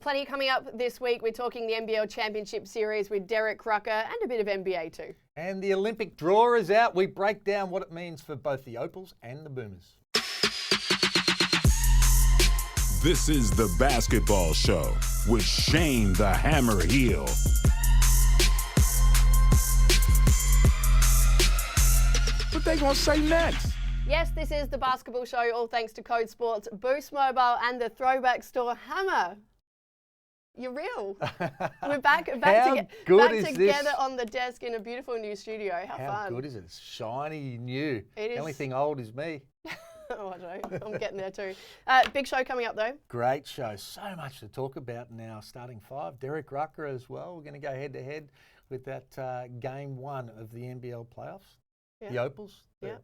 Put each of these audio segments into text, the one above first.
Plenty coming up this week. We're talking the NBL Championship Series with Derek Rucker and a bit of NBA too. And the Olympic draw is out. We break down what it means for both the Opals and the Boomers. This is the Basketball Show with Shane the Hammer Heel. What they gonna say next? Yes, this is the Basketball Show, all thanks to Code Sports, Boost Mobile and the Throwback store. Hammer, you're real. We're back together on the desk in a beautiful new studio. How fun. How good is it? It's shiny, new. It is. The only thing old is me. Oh, I know. I'm getting there too. Big show coming up though. Great show. So much to talk about in our starting five. Derek Rucker as well. We're going to go head to head with that game one of the NBL playoffs. Yeah. The Opals. Yeah.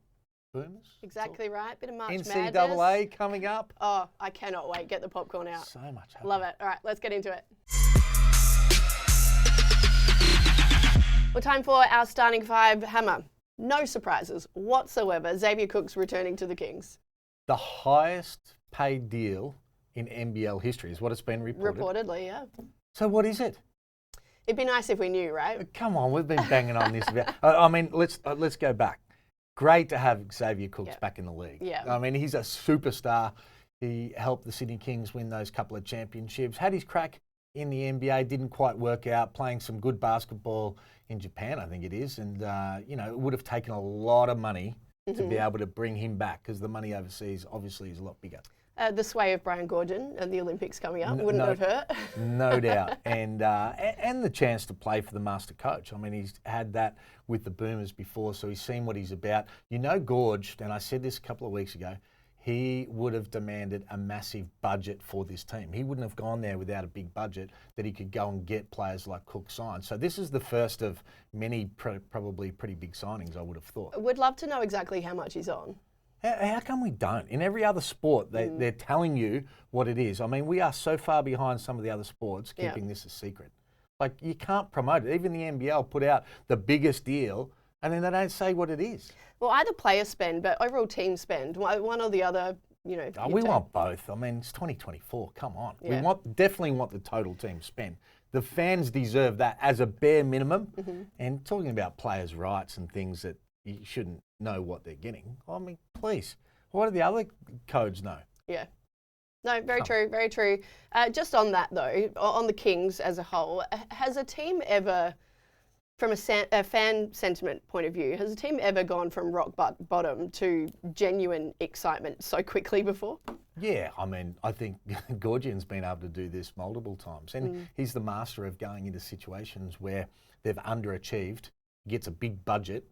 Boomers. Exactly right. Bit of March NCAA Madness. coming up. Oh, I cannot wait. Get the popcorn out. So much happening. Love it. All right, let's get into it. Well, time for our starting five. Hammer. No surprises whatsoever. Xavier Cook's returning to the Kings. The highest paid deal in NBL history is what it's been reported. Reportedly, yeah. So what is it? It'd be nice if we knew, right? Come on, we've been banging on this. I mean, let's go back. Great to have Xavier Cooks back in the league. Yeah. I mean, he's a superstar. He helped the Sydney Kings win those couple of championships. Had his crack in the NBA, didn't quite work out, playing some good basketball in Japan, I think it is. And, it would have taken a lot of money to be able to bring him back because the money overseas obviously is a lot bigger. The sway of Brian Gordon and the Olympics coming up wouldn't have hurt. No doubt. And the chance to play for the master coach. I mean, he's had that with the Boomers before, so he's seen what he's about. Gorge, and I said this a couple of weeks ago, he would have demanded a massive budget for this team. He wouldn't have gone there without a big budget that he could go and get players like Cook signed. So this is the first of many probably pretty big signings, I would have thought. Would love to know exactly how much he's on. How come we don't? In every other sport, they're telling you what it is. I mean, we are so far behind some of the other sports keeping this a secret. Like, you can't promote it. Even the NBL put out the biggest deal, and then they don't say what it is. Well, either player spend, but overall team spend, one or the other, we want both. I mean, it's 2024. Come on. Yeah. We definitely want the total team spend. The fans deserve that as a bare minimum. And talking about players' rights and things that you shouldn't know what they're getting. I mean, please. What do the other codes know? Yeah. No, very true, very true. Just on that though, on the Kings as a whole, has a team ever, from a fan sentiment point of view, has a team ever gone from rock bottom to genuine excitement so quickly before? Yeah, I mean, I think Gorgian's been able to do this multiple times. And he's the master of going into situations where they've underachieved, gets a big budget,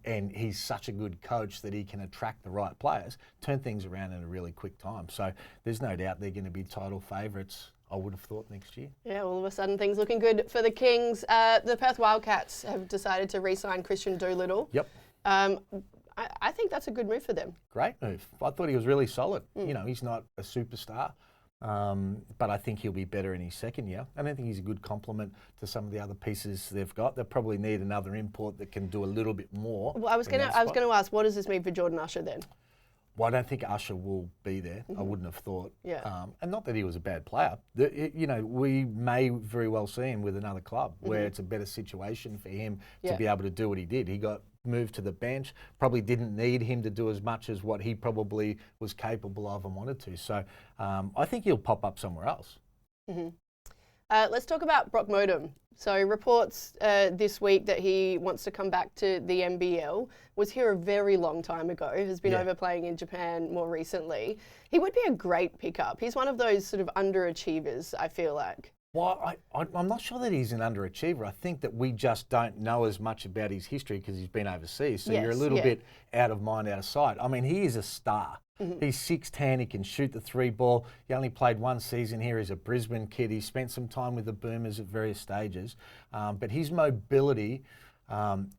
and he's such a good coach that he can attract the right players, turn things around in a really quick time. So there's no doubt they're going to be title favourites, I would have thought, next year. Yeah, all of a sudden things looking good for the Kings. The Perth Wildcats have decided to re-sign Christian Doolittle. Yep. I think that's a good move for them. Great move. I thought he was really solid. He's not a superstar. But I think he'll be better in his second year. I don't think he's a good complement to some of the other pieces they've got. They probably need another import that can do a little bit more. Well, I was going to ask, what does this mean for Jordan Usher then? Well, I don't think Usher will be there. I wouldn't have thought. Yeah. And not that he was a bad player. We may very well see him with another club where it's a better situation for him to be able to do what he did. He got moved to the bench, probably didn't need him to do as much as what he probably was capable of and wanted to. So I think he'll pop up somewhere else. Let's talk about Brock Modem. So reports this week that he wants to come back to the NBL. Was here a very long time ago. Has been over playing in Japan more recently. He would be a great pickup. He's one of those sort of underachievers, I feel like. Well, I'm not sure that he's an underachiever. I think that we just don't know as much about his history because he's been overseas. So you're a little bit out of mind, out of sight. I mean, he is a star. He's 6'10", he can shoot the three ball. He only played one season here. He's a Brisbane kid. He spent some time with the Boomers at various stages. But his mobility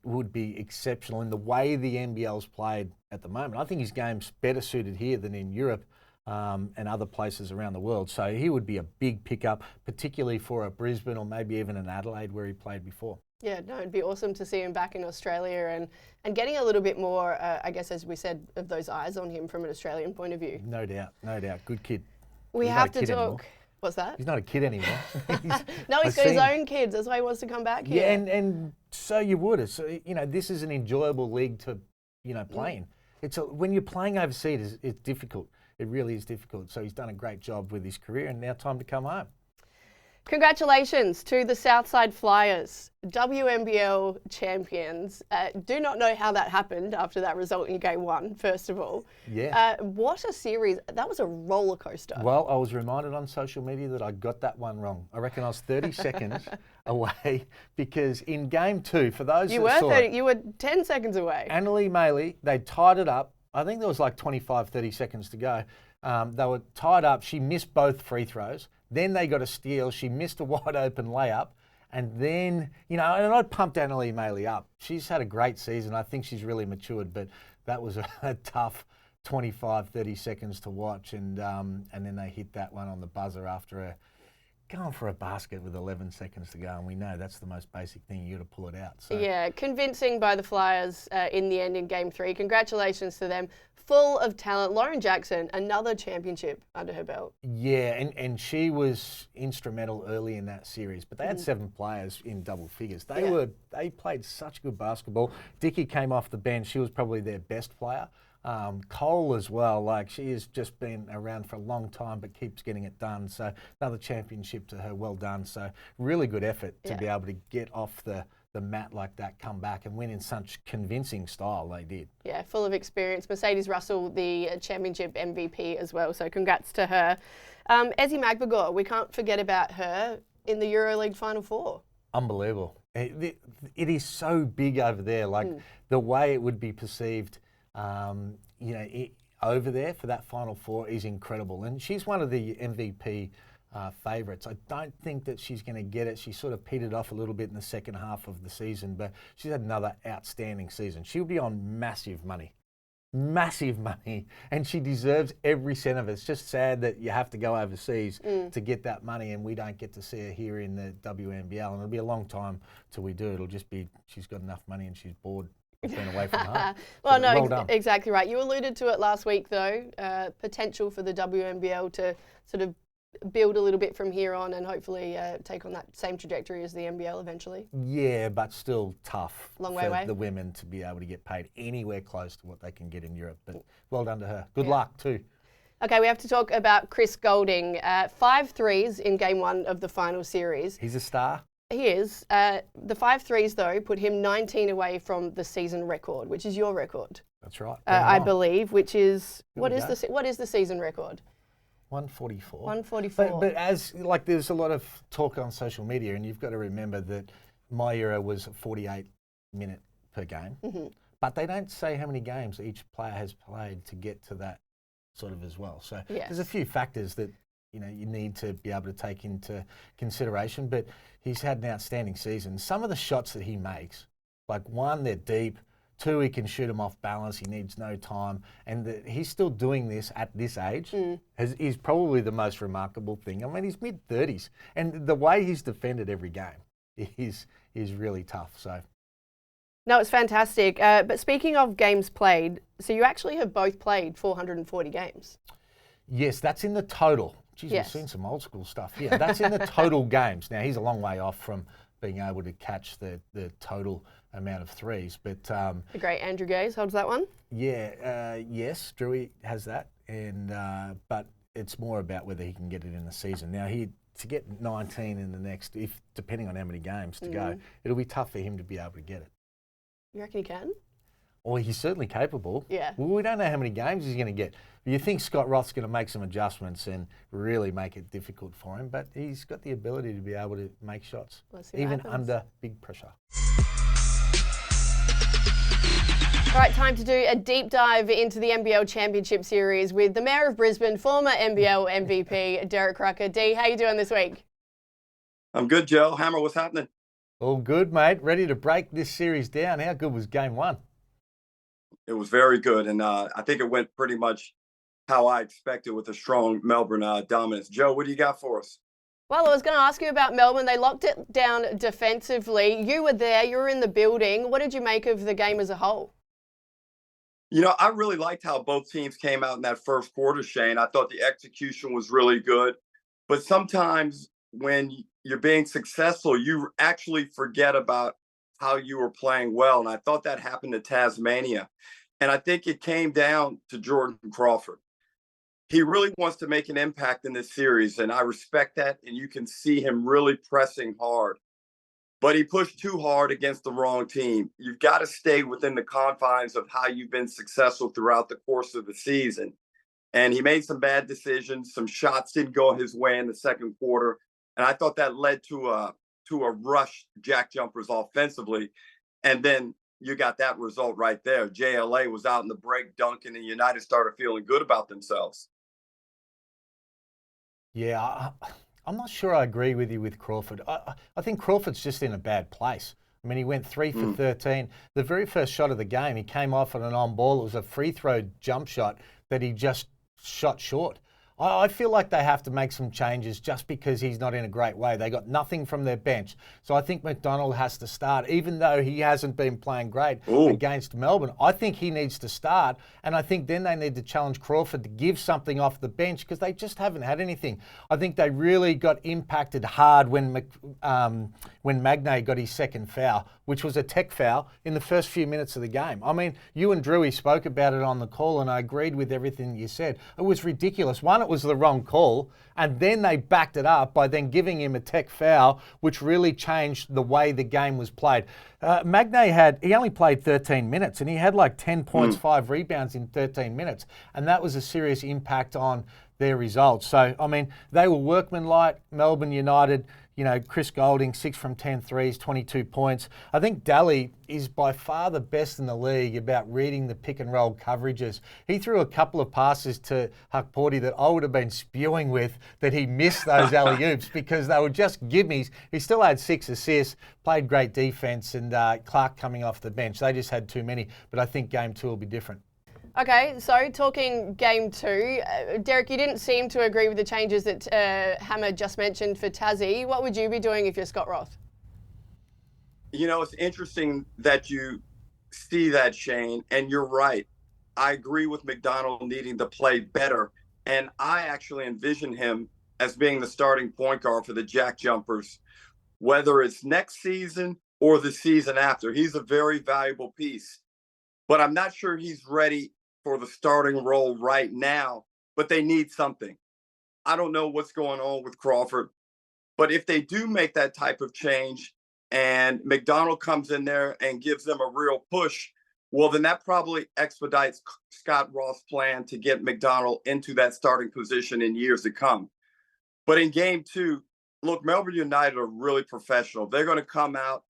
would be exceptional in the way the NBL's played at the moment. I think his game's better suited here than in Europe. And other places around the world. So he would be a big pickup, particularly for a Brisbane or maybe even an Adelaide where he played before. Yeah, no, it'd be awesome to see him back in Australia and getting a little bit more, I guess, as we said, of those eyes on him from an Australian point of view. No doubt, no doubt. Good kid. We have to talk What's that? He's not a kid anymore. No, he's got his own kids. That's why he wants to come back here. Yeah, and so you would. It's, this is an enjoyable league to, play in. When you're playing overseas, it's difficult. It really is difficult. So he's done a great job with his career, and now time to come home. Congratulations to the Southside Flyers, WNBL champions. Do not know how that happened after that result in game 1, first of all. Yeah. What a series. That was a roller coaster. Well, I was reminded on social media that I got that one wrong. I reckon I was 30 seconds away, because in game 2, for those you that were saw it, you were 10 seconds away. Annalie Maley, they tied it up. I think there was like 25, 30 seconds to go. They were tied up. She missed both free throws. Then they got a steal. She missed a wide open layup. And then, and I pumped Annalie Maley up. She's had a great season. I think she's really matured, but that was a tough 25, 30 seconds to watch. And then they hit that one on the buzzer after going for a basket with 11 seconds to go. And we know that's the most basic thing. You got to pull it out. So. Yeah, convincing by the Flyers in the end in game 3. Congratulations to them. Full of talent. Lauren Jackson, another championship under her belt. Yeah, and she was instrumental early in that series. But they had 7 players in double figures. They played such good basketball. Dickie came off the bench. She was probably their best player. Cole as well. Like, she has just been around for a long time, but keeps getting it done. So another championship to her. Well done. So really good effort to be able to get off the mat like that, come back and win in such convincing style. They did. Yeah, full of experience. Mercedes Russell, the championship MVP as well. So congrats to her. Ezi Magbagor, we can't forget about her in the EuroLeague Final Four. Unbelievable. It is so big over there. Like the way it would be perceived, over there for that Final Four is incredible. And she's one of the MVP favourites. I don't think that she's going to get it. She sort of petered off a little bit in the second half of the season, but she's had another outstanding season. She'll be on massive money, and she deserves every cent of it. It's just sad that you have to go overseas to get that money, and we don't get to see her here in the WNBL, and it'll be a long time till we do. It'll just be she's got enough money and she's bored of being away from home. Well, no, exactly right. You alluded to it last week, though, potential for the WNBL to sort of build a little bit from here on and hopefully take on that same trajectory as the NBL eventually. Yeah, but still tough Long way for away. The women to be able to get paid anywhere close to what they can get in Europe. But well done to her. Good luck too. Okay, we have to talk about Chris Goulding. 5 threes in game 1 of the final series. He's a star. He is. The 5 threes, though, put him 19 away from the season record, which is your record. That's right. I believe, which is, what is the season record? 144. 144. But there's a lot of talk on social media, and you've got to remember that my era was 48 minute per game. But they don't say how many games each player has played to get to that sort of as well. So there's a few factors that you need to be able to take into consideration. But he's had an outstanding season. Some of the shots that he makes, like 1, they're deep. 2, he can shoot them off balance. He needs no time. And he's still doing this at this age is probably the most remarkable thing. I mean, he's mid-30s. And the way he's defended every game is really tough. So. No, it's fantastic. But speaking of games played, so you actually have both played 440 games. Yes, that's in the total. Geez, yes. We've seen some old school stuff. Yeah, that's in the total games. Now, he's a long way off from being able to catch the total amount of threes. But the great Andrew Gaze holds that one. Yeah, yes, Drewy has that, and but it's more about whether he can get it in the season. Now to get 19 in the next, if depending on how many games to go, it'll be tough for him to be able to get it. You reckon he can? Well, he's certainly capable. Yeah. Well, we don't know how many games he's going to get. You think Scott Roth's going to make some adjustments and really make it difficult for him, but he's got the ability to be able to make shots, even under big pressure. All right, time to do a deep dive into the NBL Championship Series with the Mayor of Brisbane, former NBL MVP, Derek Rucker. D, how you doing this week? I'm good, Joe. Hammer, what's happening? All good, mate. Ready to break this series down. How good was game 1? It was very good, and I think it went pretty much how I expected with a strong Melbourne dominance. Joe, what do you got for us? Well, I was going to ask you about Melbourne. They locked it down defensively. You were there. You were in the building. What did you make of the game as a whole? I really liked how both teams came out in that first quarter, Shane. I thought the execution was really good. But sometimes when you're being successful, you actually forget about how you were playing well. And I thought that happened to Tasmania. And I think it came down to Jordan Crawford. He really wants to make an impact in this series, and I respect that. And you can see him really pressing hard. But he pushed too hard against the wrong team. You've got to stay within the confines of how you've been successful throughout the course of the season. And he made some bad decisions. Some shots didn't go his way in the second quarter. And I thought that led to a rush Jack Jumpers offensively. And then you got that result right there. JLA was out in the break dunking, and United started feeling good about themselves. Yeah, I'm not sure I agree with you with Crawford. I think Crawford's just in a bad place. I mean, he went 3 for 13. The very first shot of the game, he came off on an on ball. It was a free throw jump shot that he just shot short. I feel like they have to make some changes just because he's not in a great way. They got nothing from their bench. So I think McDonald has to start, even though he hasn't been playing great against Melbourne. I think he needs to start, and I think then they need to challenge Crawford to give something off the bench because they just haven't had anything. I think they really got impacted hard when Magnay got his second foul, which was a tech foul in the first few minutes of the game. I mean, you and Drewy spoke about it on the call, and I agreed with everything you said. It was ridiculous. One, it was the wrong call, and then they backed it up by then giving him a tech foul, which really changed the way the game was played. Magnay he only played 13 minutes, and he had like 10 points, 5 rebounds in 13 minutes, and that was a serious impact on their results. So, I mean, they were workmanlike. Melbourne United, you know, Chris Goulding, 6 from 10 threes, 22 points. I think Daly is by far the best in the league about reading the pick and roll coverages. He threw a couple of passes to Huckporty that I would have been spewing with that he missed those alley-oops because they were just gimmies. He still had 6 assists, played great defense, and Clark coming off the bench. They just had too many, but I think game 2 will be different. Okay, so talking game 2, Derek, you didn't seem to agree with the changes that Hammer just mentioned for Tassie. What would you be doing if you're Scott Roth? You know, it's interesting that you see that, Shane, and you're right. I agree with McDonald needing to play better, and I actually envision him as being the starting point guard for the Jack Jumpers, whether it's next season or the season after. He's a very valuable piece, but I'm not sure he's ready for the starting role right now, but they need something. I don't know what's going on with Crawford, but if they do make that type of change and McDonald comes in there and gives them a real push, well, then that probably expedites Scott Roth's plan to get McDonald into that starting position in years to come. But in game 2, look, Melbourne United are really professional. They're going to come out.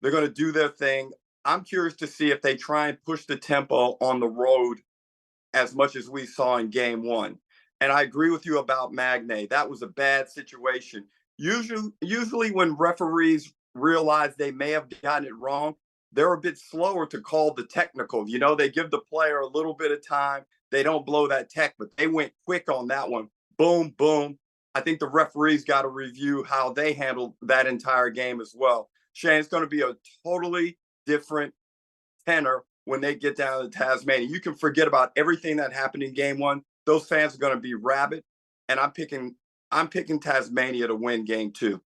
They're going to do their thing. I'm curious to see if they try and push the tempo on the road as much as we saw in game 1. And I agree with you about Magnay. That was a bad situation. Usually when referees realize they may have gotten it wrong, they're a bit slower to call the technical. You know, they give the player a little bit of time. They don't blow that tech, but they went quick on that one. Boom, boom. I think the referees got to review how they handled that entire game as well. Shane, it's going to be a totally different tenor when they get down to Tasmania. You can forget about everything that happened in game 1. Those fans are going to be rabid, and I'm picking Tasmania to win game 2.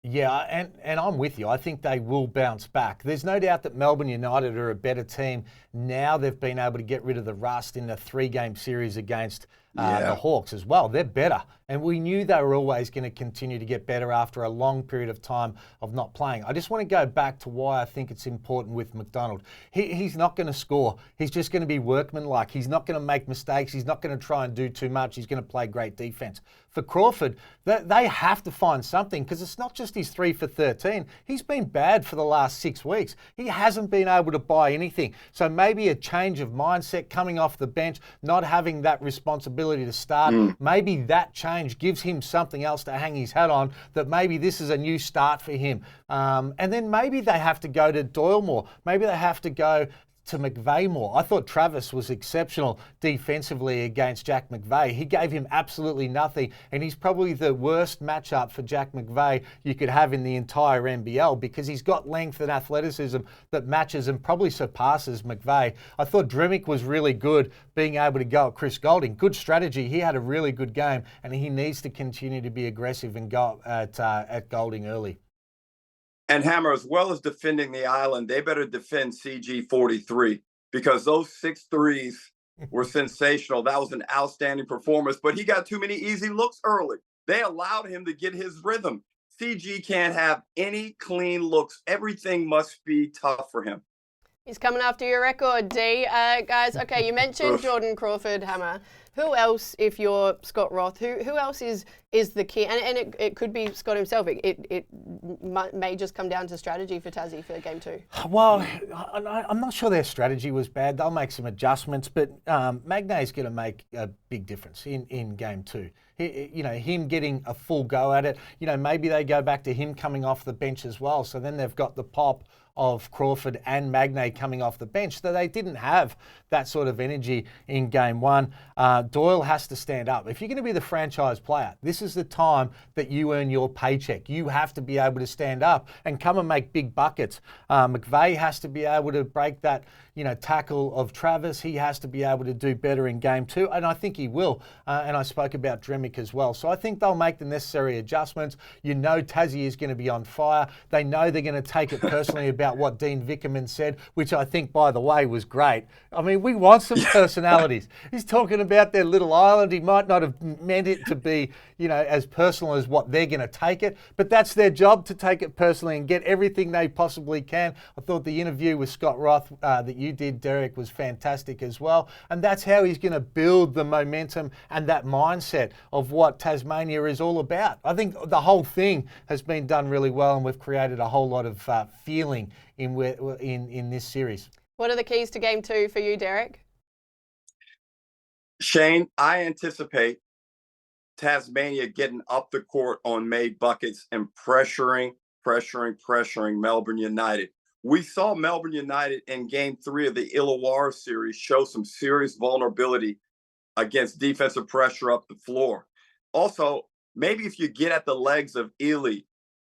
Yeah, and I'm with you. I think they will bounce back. There's no doubt that Melbourne United are a better team. Now they've been able to get rid of the rust in a 3-game series against the Hawks as well. They're better. And we knew they were always going to continue to get better after a long period of time of not playing. I just want to go back to why I think it's important with McDonald. He's not going to score. He's just going to be workmanlike. He's not going to make mistakes. He's not going to try and do too much. He's going to play great defense. For Crawford, they have to find something because it's not just his 3 for 13. He's been bad for the last 6 weeks. He hasn't been able to buy anything. So maybe a change of mindset coming off the bench, not having that responsibility to start, maybe that change gives him something else to hang his hat on, that maybe this is a new start for him. And then maybe they have to go to Doyle more. Maybe they have to go to McVeigh more. I thought Travis was exceptional defensively against Jack McVeigh. He gave him absolutely nothing, and he's probably the worst matchup for Jack McVeigh you could have in the entire NBL because he's got length and athleticism that matches and probably surpasses McVeigh. I thought Dremic was really good being able to go at Chris Golding. Good strategy. He had a really good game, and he needs to continue to be aggressive and go at Golding early. And Hammer, as well as defending the island, they better defend CG 43 because those 6 threes were sensational. That was an outstanding performance, but he got too many easy looks early. They allowed him to get his rhythm. CG can't have any clean looks. Everything must be tough for him. He's coming after your record, D. Guys, okay, you mentioned Jordan Crawford, Hammer. Who else, if you're Scott Roth, who else is the key? And it could be Scott himself. It may just come down to strategy for Tassie for Game 2. Well, I'm not sure their strategy was bad. They'll make some adjustments, but Magnay's going to make a big difference in Game 2. Him getting a full go at it. Maybe they go back to him coming off the bench as well. So then they've got the pop of Crawford and Magnay coming off the bench. So they didn't have that sort of energy in Game 1. Doyle has to stand up. If you're going to be the franchise player, this is the time that you earn your paycheck. You have to be able to stand up and come and make big buckets. McVeigh has to be able to break that tackle of Travis. He has to be able to do better in Game 2, and I think he will. And I spoke about Dremic as well. So I think they'll make the necessary adjustments. Tassie is going to be on fire. They know they're going to take it personally about what Dean Vickerman said, which I think, by the way, was great. I mean, we want some personalities. He's talking about their little island. He might not have meant it to be, as personal as what they're going to take it, but that's their job, to take it personally and get everything they possibly can. I thought the interview with Scott Roth that you did, Derek, was fantastic as well. And that's how he's going to build the momentum and that mindset of what Tasmania is all about. I think the whole thing has been done really well, and we've created a whole lot of feeling in this series. What are the keys to Game 2 for you, Derek? Shane, I anticipate Tasmania getting up the court on made buckets and pressuring Melbourne United. We saw Melbourne United in Game 3 of the Illawarra series show some serious vulnerability against defensive pressure up the floor. Also, maybe if you get at the legs of Ely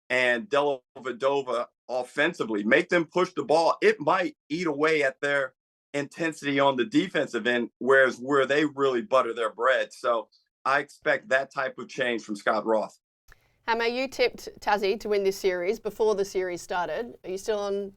and Dellavedova offensively, make them push the ball, it might eat away at their intensity on the defensive end, whereas where they really butter their bread. So I expect that type of change from Scott Roth. Hammer, you tipped Tassie to win this series before the series started. Are you still on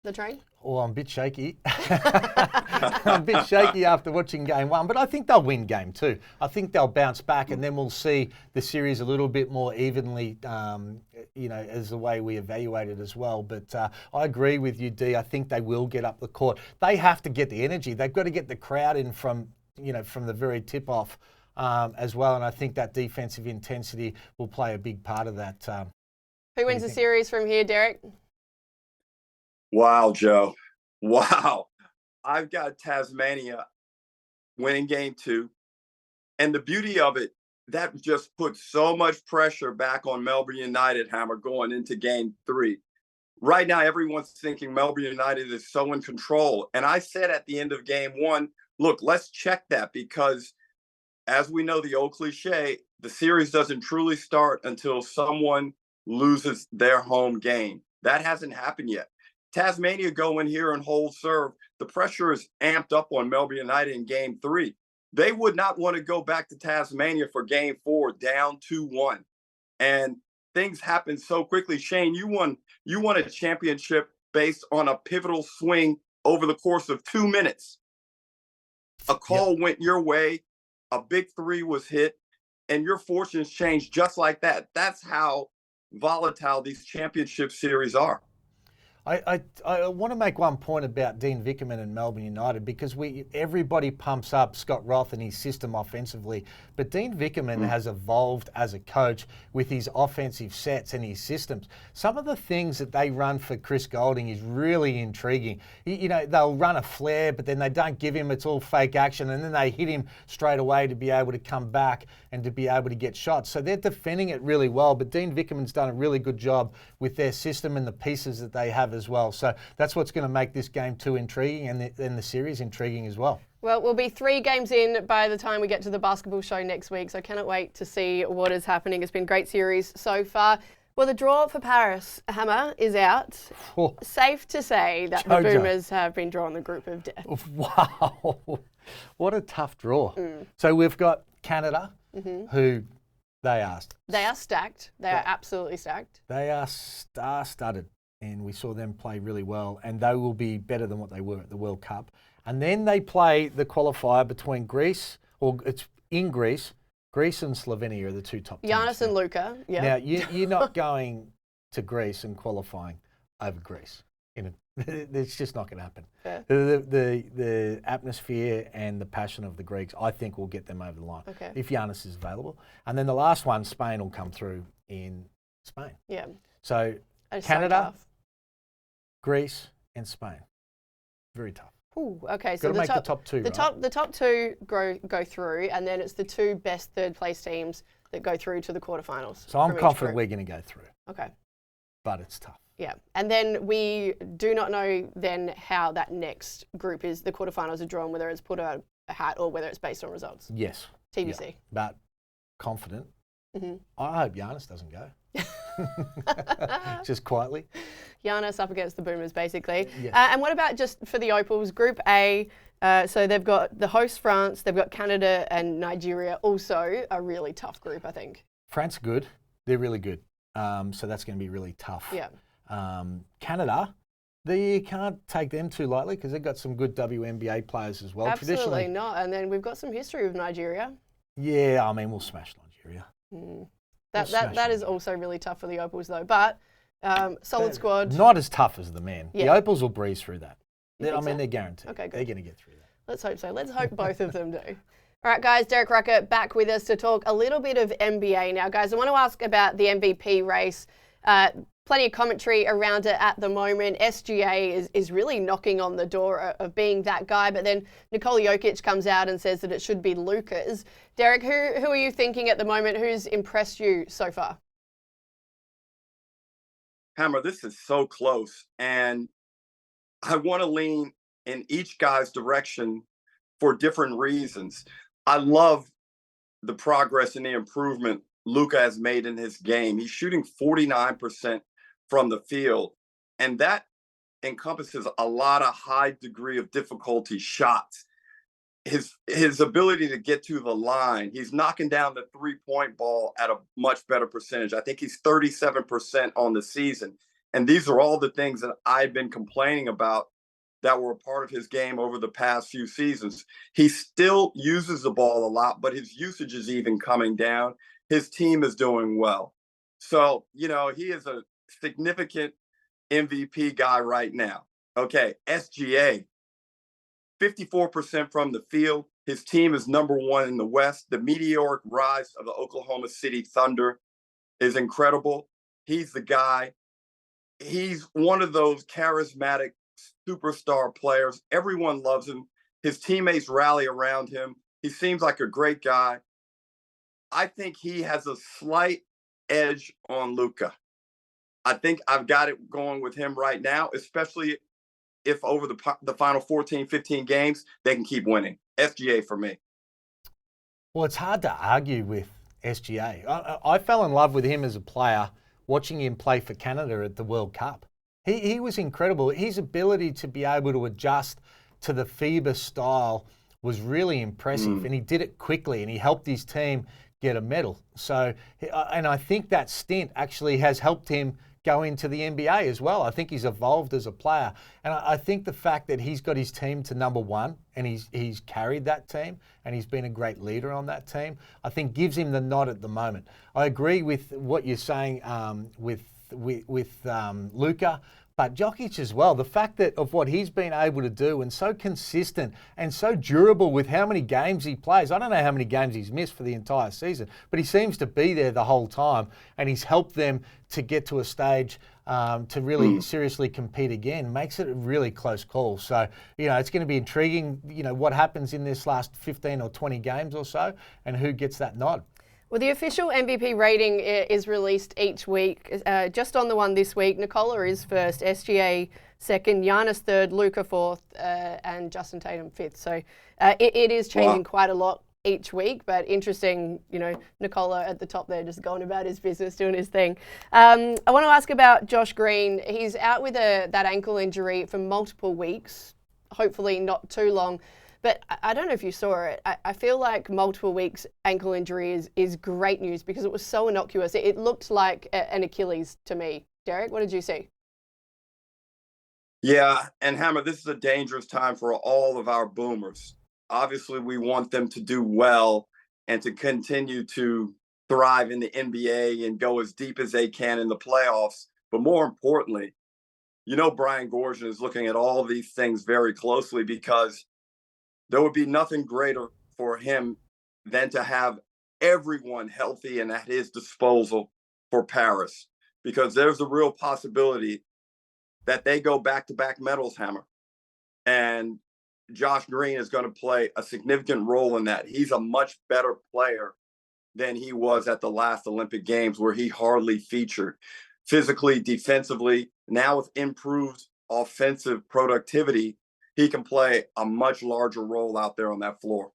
the train? Oh, I'm a bit shaky. I'm a bit shaky after watching Game 1, but I think they'll win Game 2. I think they'll bounce back, and then we'll see the series a little bit more evenly, as the way we evaluate it as well. But I agree with you, D. I think they will get up the court. They have to get the energy. They've got to get the crowd in from the very tip-off as well, and I think that defensive intensity will play a big part of that. Who wins the series from here, Derek? Wow, Joe. Wow. I've got Tasmania winning Game 2. And the beauty of it, that just puts so much pressure back on Melbourne United, Hammer, going into Game 3. Right now, everyone's thinking Melbourne United is so in control. And I said at the end of Game 1, look, let's check that, because as we know, the old cliche, the series doesn't truly start until someone loses their home game. That hasn't happened yet. Tasmania go in here and hold serve. The pressure is amped up on Melbourne United in Game 3. They would not want to go back to Tasmania for Game 4 down 2-1. And things happen so quickly. Shane, you won a championship based on a pivotal swing over the course of 2 minutes. A call went your way, a big three was hit, and your fortunes changed just like that. That's how volatile these championship series are. I want to make one point about Dean Vickerman and Melbourne United, because everybody pumps up Scott Roth and his system offensively, but Dean Vickerman has evolved as a coach with his offensive sets and his systems. Some of the things that they run for Chris Golding is really intriguing. They'll run a flare, but then they don't give him, it's all fake action, and then they hit him straight away to be able to come back and to be able to get shots. So they're defending it really well, but Dean Vickerman's done a really good job with their system and the pieces that they have as well. So that's what's going to make this game too intriguing and the series intriguing as well. Well, we'll be 3 games in by the time we get to the basketball show next week, so I cannot wait to see what is happening. It's been a great series so far. Well, the draw for Paris, Hammer, is out. Oh. Safe to say that the Boomers have been drawn the group of death. Wow. What a tough draw. So we've got Canada, who they are stacked. They are absolutely stacked. They are star-studded, and we saw them play really well, and they will be better than what they were at the World Cup. And then they play the qualifier between Greece, or it's in Greece. Greece and Slovenia are the 2 top teams. Giannis and Luka, yeah. Now, you're not going to Greece and qualifying over Greece. It's just not going to happen. Yeah. The atmosphere and the passion of the Greeks, I think, will get them over the line if Giannis is available. And then the last one, Spain will come through in Spain. Yeah. So Canada, Greece, and Spain. Very tough. Ooh, okay, so the top 2, the top 2 go through, and then it's the 2 best third-place teams that go through to the quarterfinals. So I'm confident we're going to go through. Okay. But it's tough. Yeah, and then we do not know then how that next group is. The quarterfinals are drawn, whether it's put a hat or whether it's based on results. Yes. TBC. Yeah, but confident. I hope Giannis doesn't go. Just quietly. Giannis up against the Boomers, basically. Yes. And what about just for the Opals, Group A? So they've got the host France, they've got Canada and Nigeria, also a really tough group, I think. France are good. They're really good. So that's going to be really tough. Yeah. Canada, you can't take them too lightly because they've got some good WNBA players as well. Absolutely not. And then we've got some history with Nigeria. Yeah, I mean, we'll smash Nigeria. That is also really tough for the Opals, though. But solid squad. Not as tough as the men. Yeah. The Opals will breeze through that. They're guaranteed. Okay, good. They're going to get through that. Let's hope so. Let's hope both of them do. All right, guys, Derek Rucker back with us to talk a little bit of NBA now. Guys, I want to ask about the MVP race. Plenty of commentary around it at the moment. SGA is really knocking on the door of being that guy, but then Nikola Jokic comes out and says that it should be Luka's. Derek, who are you thinking at the moment? Who's impressed you so far? Hammer, this is so close, and I want to lean in each guy's direction for different reasons. I love the progress and the improvement Luka has made in his game. He's shooting 49% from the field, and that encompasses a lot of high degree of difficulty shots. His ability to get to the line, he's knocking down the 3-point ball at a much better percentage. I think he's 37% on the season. And these are all the things that I've been complaining about that were a part of his game over the past few seasons. He still uses the ball a lot, but his usage is even coming down. His team is doing well. So, he is a significant MVP guy right now. Okay, SGA, 54% from the field. His team is number 1 in the West. The meteoric rise of the Oklahoma City Thunder is incredible. He's the guy. He's one of those charismatic superstar players. Everyone loves him. His teammates rally around him. He seems like a great guy. I think he has a slight edge on Luka. I think I've got it going with him right now, especially if over the final 14, 15 games, they can keep winning. SGA for me. Well, it's hard to argue with SGA. I fell in love with him as a player watching him play for Canada at the World Cup. He was incredible. His ability to be able to adjust to the FIBA style was really impressive, and he did it quickly, and he helped his team get a medal. So, and I think that stint actually has helped him go into the NBA as well. I think he's evolved as a player. And I think the fact that he's got his team to number 1 and he's carried that team and he's been a great leader on that team, I think gives him the nod at the moment. I agree with what you're saying with Luka, but Jokic as well. The fact that of what he's been able to do and so consistent and so durable with how many games he plays. I don't know how many games he's missed for the entire season, but he seems to be there the whole time, and he's helped them to get to a stage to really seriously compete again. Makes it a really close call. So, it's going to be intriguing, what happens in this last 15 or 20 games or so and who gets that nod. Well, the official MVP rating is released each week. Just on the one this week, Nikola is first, SGA second, Giannis third, Luka fourth, and Justin Tatum fifth. So it is changing quite a lot each week, but interesting, Nikola at the top there just going about his business, doing his thing. I want to ask about Josh Green. He's out with that ankle injury for multiple weeks, hopefully not too long. But I don't know if you saw it. I feel like multiple weeks ankle injury is great news because it was so innocuous. It looked like an Achilles to me. Derek, what did you see? Yeah, and Hammer, this is a dangerous time for all of our Boomers. Obviously, we want them to do well and to continue to thrive in the NBA and go as deep as they can in the playoffs. But more importantly, Brian Goorjian is looking at all these things very closely because there would be nothing greater for him than to have everyone healthy and at his disposal for Paris, because there's a real possibility that they go back-to-back medals, Hammer. And Josh Green is going to play a significant role in that. He's a much better player than he was at the last Olympic Games, where he hardly featured. Physically, defensively, now with improved offensive productivity, he can play a much larger role out there on that floor.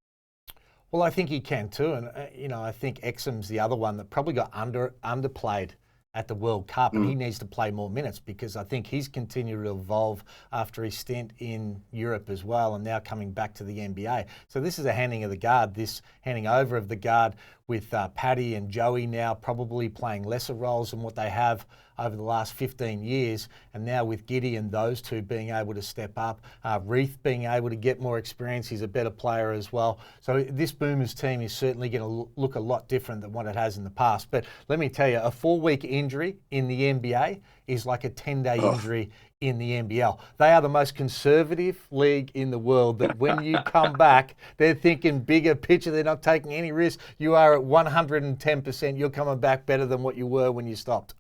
Well, I think he can too. And, I think Exum's the other one that probably got underplayed at the World Cup, and he needs to play more minutes because I think he's continued to evolve after his stint in Europe as well, and now coming back to the NBA. So this is a handing of the guard, this handing over of the guard with Paddy and Joey now probably playing lesser roles than what they have over the last 15 years. And now with Giddey and those two being able to step up, Reith being able to get more experience, he's a better player as well. So this Boomers team is certainly going to look a lot different than what it has in the past. But let me tell you, a 4-week injury in the NBA is like a 10-day injury in the NBL. They are the most conservative league in the world, that when you come back, they're thinking bigger picture. They're not taking any risk. You are at 110%. You're coming back better than what you were when you stopped.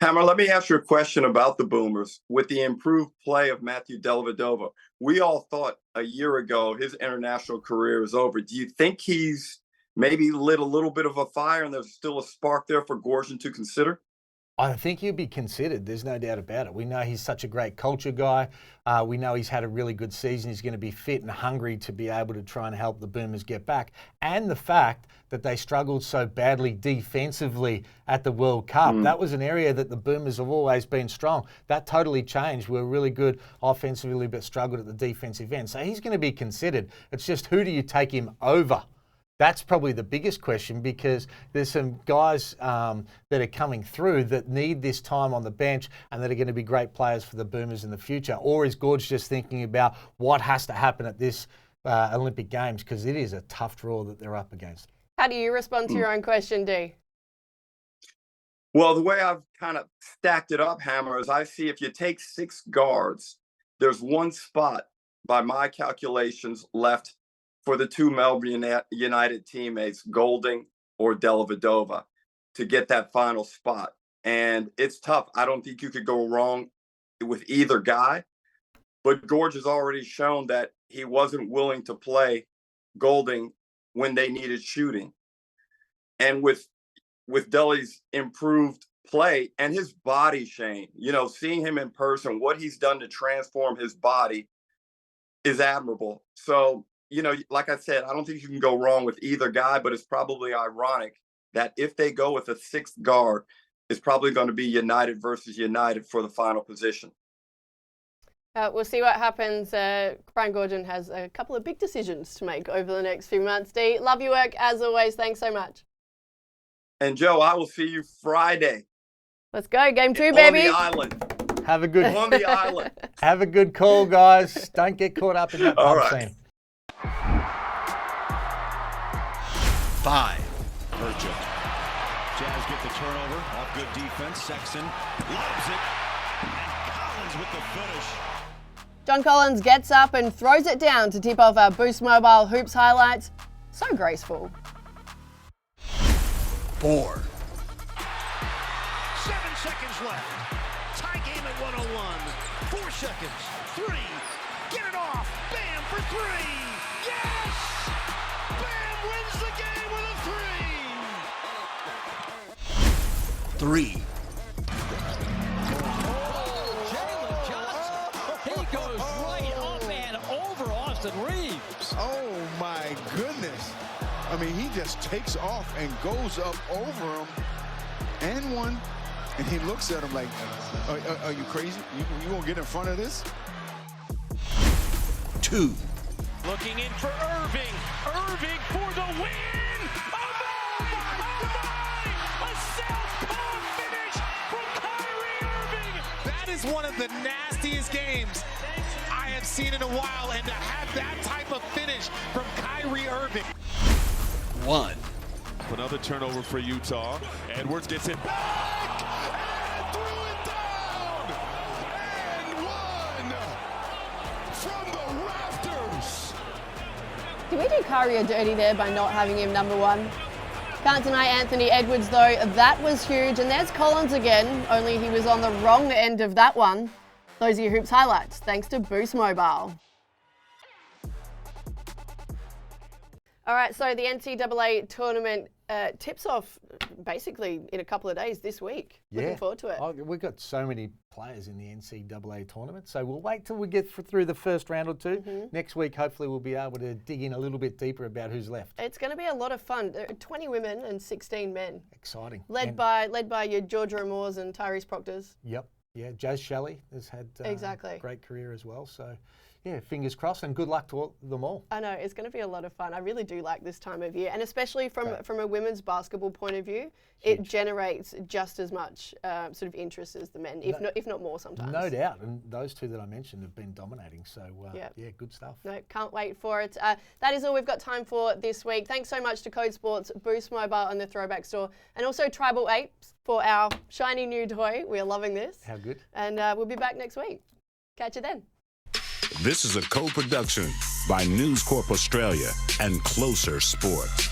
Hammer, let me ask you a question about the Boomers. With the improved play of Matthew Dellavedova, we all thought a year ago his international career is over. Do you think he's maybe lit a little bit of a fire and there's still a spark there for Goorjian to consider? I think he'll be considered. There's no doubt about it. We know he's such a great culture guy. We know he's had a really good season. He's going to be fit and hungry to be able to try and help the Boomers get back. And the fact that they struggled so badly defensively at the World Cup, that was an area that the Boomers have always been strong. That totally changed. We were really good offensively but struggled at the defensive end. So he's going to be considered. It's just, who do you take him over? That's probably the biggest question, because there's some guys that are coming through that need this time on the bench and that are going to be great players for the Boomers in the future. Or is Gorge just thinking about what has to happen at this Olympic Games, because it is a tough draw that they're up against? How do you respond to your own question, D? Well, the way I've kind of stacked it up, Hammer, is I see if you take 6 guards, there's one spot by my calculations left for the 2 Melbourne United teammates, Golding or Dellavedova, to get that final spot. And it's tough. I don't think you could go wrong with either guy. But Gorge has already shown that he wasn't willing to play Golding when they needed shooting. And with Delly's improved play and his body, Shane, seeing him in person, what he's done to transform his body is admirable. So, like I said, I don't think you can go wrong with either guy, but it's probably ironic that if they go with a 6th guard, it's probably going to be United versus United for the final position. We'll see what happens. Brian Goorjian has a couple of big decisions to make over the next few months. D, love your work as always. Thanks so much. And Joe, I will see you Friday. Let's go. Game 2, baby. On the island. Have a good on the island. Have a good call, guys. Don't get caught up in that pub scene. 5. Urgent. Jazz get the turnover off good defense. Sexton loves it. And Collins with the finish. John Collins gets up and throws it down to tip off our Boost Mobile Hoops highlights. So graceful. 4. 7 seconds left. Tie game at 101. 4 seconds. 3. Get it off. Bam for 3. Yes! Bam wins the game with a 3. 3. He goes right up and over Austin Reeves. Oh my goodness. I mean, he just takes off and goes up over him and one. And he looks at him like, are you crazy? You won't get in front of this? 2. Looking in for Irving. Irving for the win. Oh my! A southpaw finish from Kyrie Irving. That is one of the nastiest games I have seen in a while, and to have that type of finish from Kyrie Irving. 1. Another turnover for Utah. Edwards gets it back and threw it down. And one from the rafters. Did we do Kyrie a dirty there by not having him number 1? Can't deny Anthony Edwards though, that was huge. And there's Collins again, only he was on the wrong end of that one. Those are your Hoops highlights, thanks to Boost Mobile. All right, so the NCAA tournament tips off basically in a couple of days this week. Looking forward to it. Oh, we've got so many players in the NCAA tournament, so we'll wait till we get through the first round or two. Next week, hopefully, we'll be able to dig in a little bit deeper about who's left. It's going to be a lot of fun. 20 women and 16 men. Exciting. Led by your Georgia Amores and Tyrese Proctors. Yep. Yeah, Jazz Shelley has had a great career as well. So, yeah, fingers crossed and good luck to them all. I know, it's going to be a lot of fun. I really do like this time of year. And especially from a women's basketball point of view, it generates just as much sort of interest as the men, if not more sometimes. No doubt. And those two that I mentioned have been dominating. So, yeah, good stuff. No, can't wait for it. That is all we've got time for this week. Thanks so much to Code Sports, Boost Mobile and the Throwback Store, and also Tribal Apes for our shiny new toy. We are loving this. How good. And we'll be back next week. Catch you then. This is a co-production by News Corp Australia and Closer Sports.